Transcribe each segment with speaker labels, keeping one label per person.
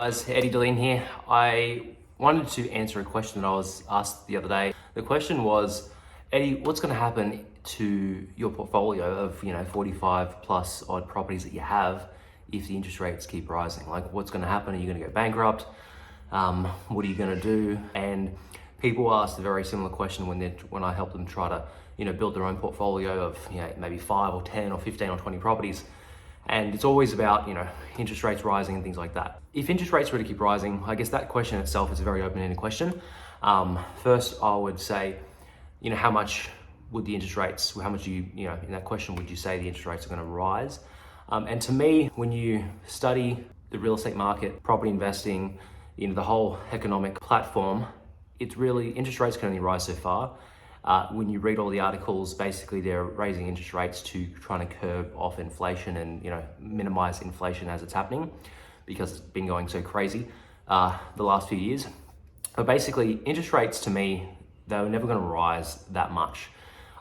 Speaker 1: Guys, Eddie Deline here. I wanted to answer a question that I was asked the other day. The question was, Eddie, what's going to happen to your portfolio of 45 plus odd properties that you have if the interest rates keep rising? Like, what's going to happen? Are you going to go bankrupt? What are you going to do? And people asked a very similar question when I help them try to build their own portfolio of maybe 5 or 10 or 15 or 20 properties. And it's always about, interest rates rising and things like that. If interest rates were to keep rising, I guess that question itself is a very open-ended question. First, I would say, how much would the interest rates, how much in that question, would you say the interest rates are going to rise? And to me, when you study the real estate market, property investing, the whole economic platform, it's really, interest rates can only rise so far. When you read all the articles, basically they're raising interest rates to trying to curb off inflation and minimize inflation as it's happening, because it's been going so crazy the last few years. But basically, interest rates to me, they were never going to rise that much.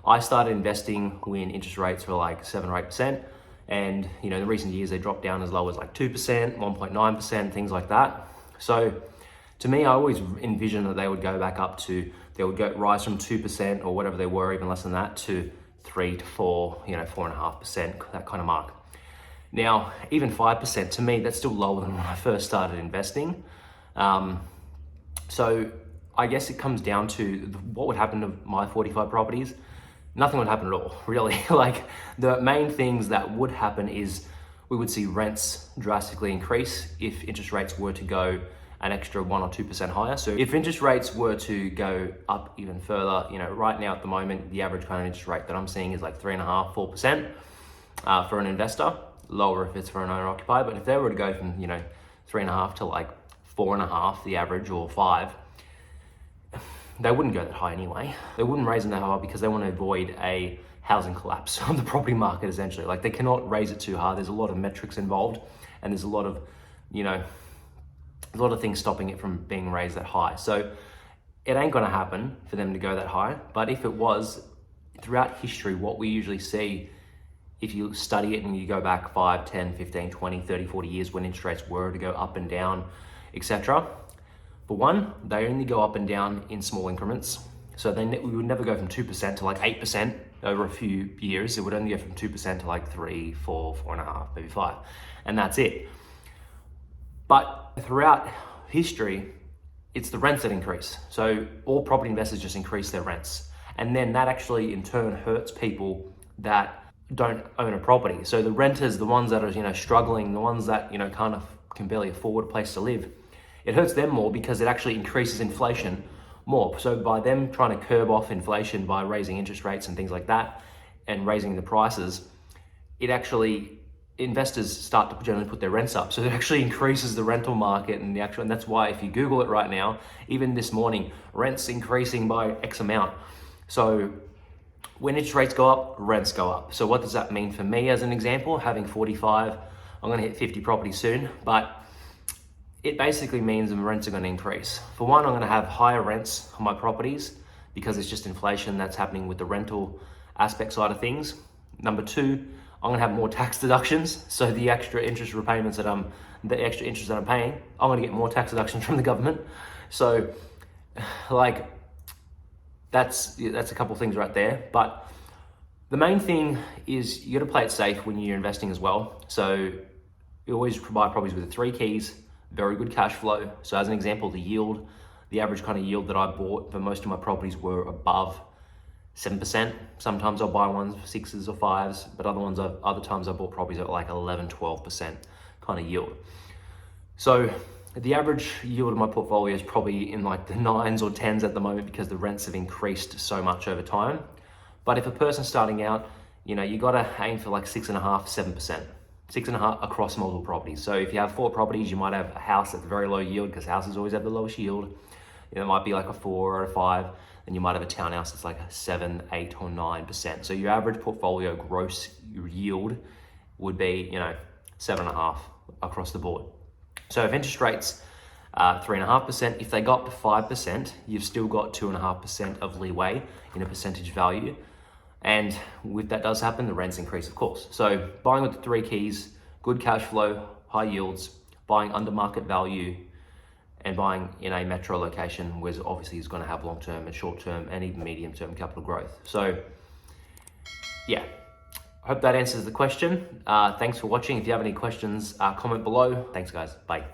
Speaker 1: I started investing when interest rates were like 7 or 8%, and in the recent years they dropped down as low as like 2%, 1.9%, things like that. So to me, I always envisioned that they would go back up to, rise from 2% or whatever they were, even less than that, to 3 to 4, 4.5%, that kind of mark. Now, even 5%, to me, that's still lower than when I first started investing. So I guess it comes down to what would happen to my 45 properties. Nothing would happen at all, really. Like, the main things that would happen is we would see rents drastically increase if interest rates were to go an extra 1 or 2% higher. So if interest rates were to go up even further, right now at the moment, the average kind of interest rate that I'm seeing is like 3.5%, 4% for an investor, lower if it's for an owner occupier. But if they were to go from, 3.5 to like 4.5, the average, or 5, they wouldn't go that high anyway. They wouldn't raise them that high because they want to avoid a housing collapse on the property market, essentially. Like, they cannot raise it too hard. There's a lot of metrics involved, and there's a lot of, a lot of things stopping it from being raised that high. So it ain't gonna happen for them to go that high. But if it was, throughout history, what we usually see, if you study it and you go back 5, 10, 15, 20, 30, 40 years when interest rates were to go up and down, etc. For one, they only go up and down in small increments. So we would never go from 2% to like 8% over a few years. It would only go from 2% to like 3, 4, 4.5, maybe 5. And that's it. But throughout history, it's the rents that increase. So all property investors just increase their rents. And then that actually in turn hurts people that don't own a property. So the renters, the ones that are, struggling, the ones that, kind of can barely afford a place to live, it hurts them more because it actually increases inflation more. So by them trying to curb off inflation by raising interest rates and things like that and raising the prices, it actually, investors start to generally put their rents up. So it actually increases the rental market and and that's why if you Google it right now, even this morning, rents increasing by X amount. So when interest rates go up, rents go up. So what does that mean for me as an example? Having 45, I'm gonna hit 50 properties soon, but it basically means the rents are gonna increase. For one, I'm gonna have higher rents on my properties because it's just inflation that's happening with the rental aspect side of things. Number two, I'm gonna have more tax deductions. So the extra interest repayments the extra interest that I'm paying, I'm gonna get more tax deductions from the government. So like, that's a couple of things right there. But the main thing is you gotta play it safe when you're investing as well. So you always buy properties with the 3 keys, very good cash flow. So as an example, the average kind of yield that I bought for most of my properties were above 7%. Sometimes I'll buy ones for 6s or 5s, but other times I bought properties at like 11, 12% kind of yield. So the average yield of my portfolio is probably in like the 9s or 10s at the moment because the rents have increased so much over time. But if a person's starting out, you gotta aim for like 6.5, 7%. 6.5 across multiple properties. So if you have 4 properties, you might have a house that's very low yield because houses always have the lowest yield. It might be like a 4 or a 5. And you might have a townhouse that's like a 7, 8, or 9%. So your average portfolio gross yield would be, 7.5 across the board. So if interest rates are 3.5%, if they got to 5%, you've still got 2.5% of leeway in a percentage value. And if that does happen, the rents increase, of course. So buying with the 3 keys, good cash flow, high yields, buying under market value and buying in a metro location, where obviously is going to have long-term and short-term and even medium-term capital growth. So yeah, I hope that answers the question. Thanks for watching. If you have any questions, comment below. Thanks guys, bye.